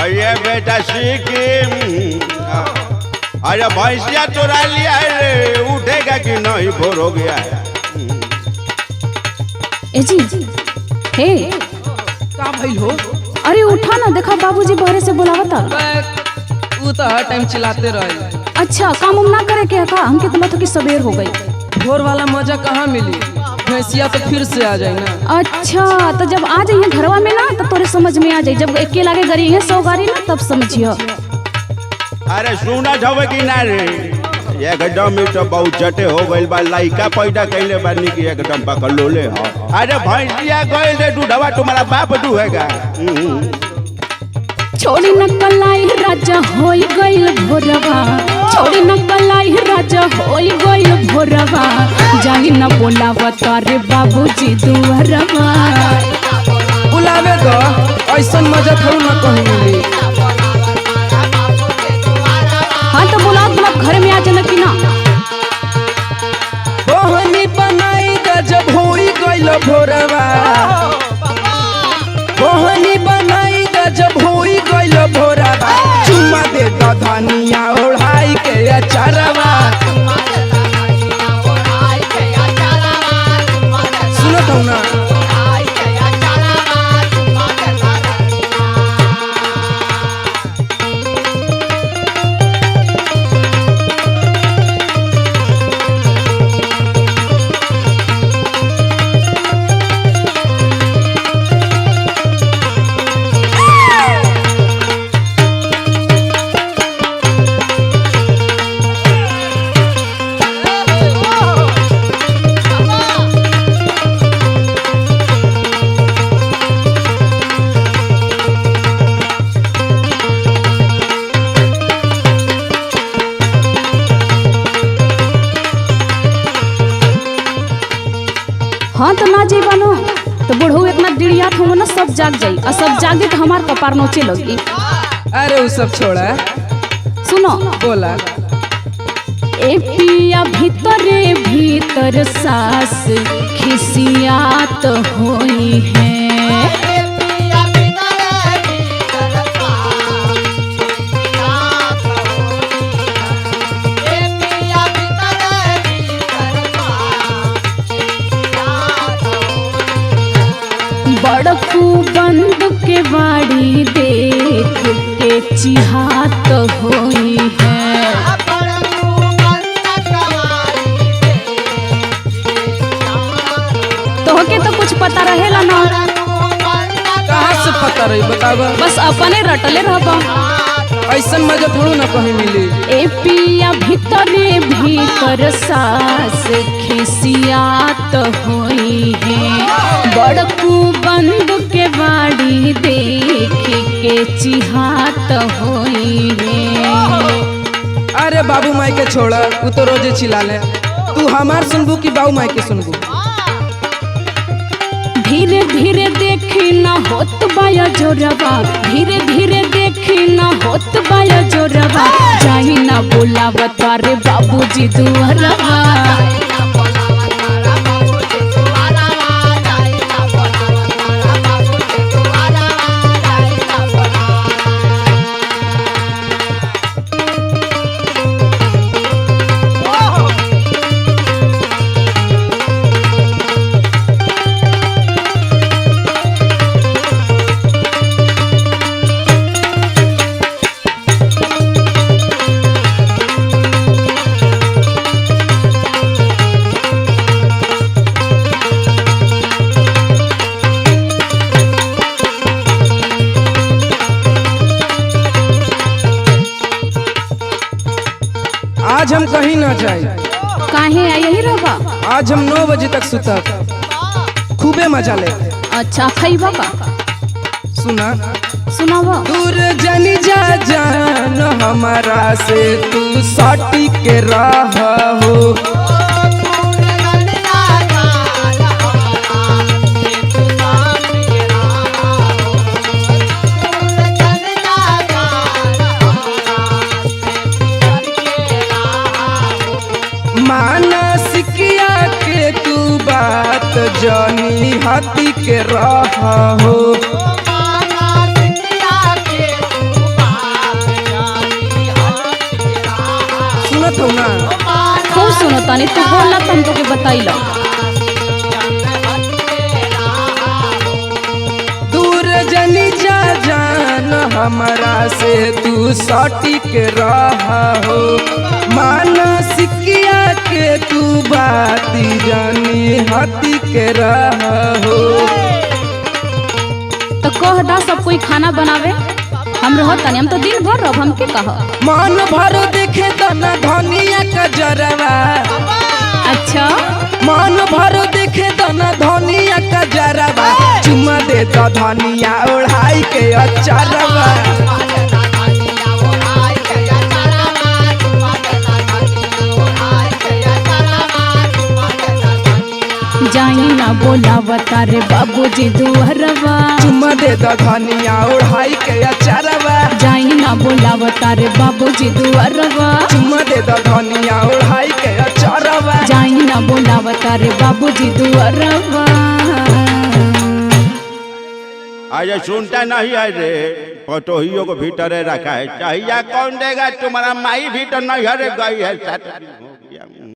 अरे बेटा सिक्किम, अरे भैंसिया चुरा लिया है, उठेगा कि नहीं? भोर हो गया है। ए जी, हे का भइल हो? अरे उठा ना, देखा बाबूजी बहरे से बुलावता। वो तो हर टाइम चिल्लाते रहे। अच्छा, काम उम ना करे के का? हमके तो लगता कि सबेर हो गई। भोर वाला मजा कहाँ मिली? भैंसिया तो फिर से आ जाए ना। अच्छा, तो जब आ जाइए घरवा में ना, तो तोरे समझ में आ जाए। जब एक लागे गरी है 100 गाड़ी ना, तब समझियो। अरे सुना जावे कि ना रे, एकदम तो बहुत जटे हो गइल बा। लइका पैदा कइले बानी कि एकदम पकड़ोले हो। अरे भैंसिया गइल रे दूधवा, तुम्हारा बाप दूहेगा। छोड़ी न कलाई राजा होई गइल भोरवा, छोड़ी न कलाई राजा होई गइल भोरवा, जाई न बोलावा तारे बाबूजी दुआरवा। बुलावे तो ऐसा मजा थोड़ी ना कहीं मिली। हाँ तो बुला घर में आ जाना कि ना। बहनी बनाई जब होई गइल भोरवा, बहनी बनाई जब होई गइल भोरवा, चुम्मा दे धनिया ओढ़ाई के अचारवा। सुनो तो ना, हाँ तो ना जाइबा नो, तो बुढ़ऊ इतना डिड़ियात हो ना, सब जाग जाई। और सब जागे तो हमार कपार नोचे लगी। अरे वो सब छोड़ा, सुनो बोला। ए पिया भीतरे भीतर सास खिसियात होई है। बड़कू बंद के बाड़ी देख के चिहात होई है। तोहके तो कुछ पता रहेला ना। कहाँ से पता रही बतावा? बस अपने रटले रहबा। ऐसा मजा थोड़ी ना कहीं मिली। ए पिया भीतरे भीतर सास खिसियात होई है। बड़कू बंद के बाड़ी देख के चिहात होई है। अरे बाबू माई के छोड़ा, तू तो रोजे चिल्ला ले। तू हमार सुनबू कि बाबू माई के सुनबू? धीरे धीरे देखी ना होत बाया जोरवा, धीरे धीरे देखी ना होत बाया जोरवा, जाई ना बोलावा तारे बाबूजी दुआरवा। आज हम कहीं ना जाए। काहे यही रहबा? आज हम 9 बजे तक सुतब, खूबे मजा ले। अच्छा खइबा का? सुना सुनावा। दूर जनी जा जान हमारा से, तू साटी के राह हो। मानसिकिया के तू बात जानी हाथी के राह हो। सुनो तानी तू बोला तुम तो के बताइलो। दूर जनी जा जान हमारा से तू सटी के रहा हो, मानसिकिया के तू बाती जानी हती के रहा हो। तो कह दा सब कोई खाना बनावे, हम रहो तनी, हम तो दिन भर रहो, हम के कह। मन भर देखे तना धनिया का जरवा, अच्छा मन भर देखे तना धनिया का जरवा, चुमा दे तो धनिया ओढ़ाई के अचारवा। जाई ना बोलावता रे बाबूजी दुहरवा, चुमा दे तो धनिया ओढ़ाई के अचारवा। जाई ना बोलावता रे बाबूजी दुहरवा, चुमा दे तो धनिया ओढ़ाई के अचारवा। जाई ना बोलावता रे बाबूजी दुहरवा। आज सुनता नहीं है रे, पटोहियों को भीतर रखा है, चाहिए कौन देगा, तुम्हारा माई भीतर नहीं है रे, गई है।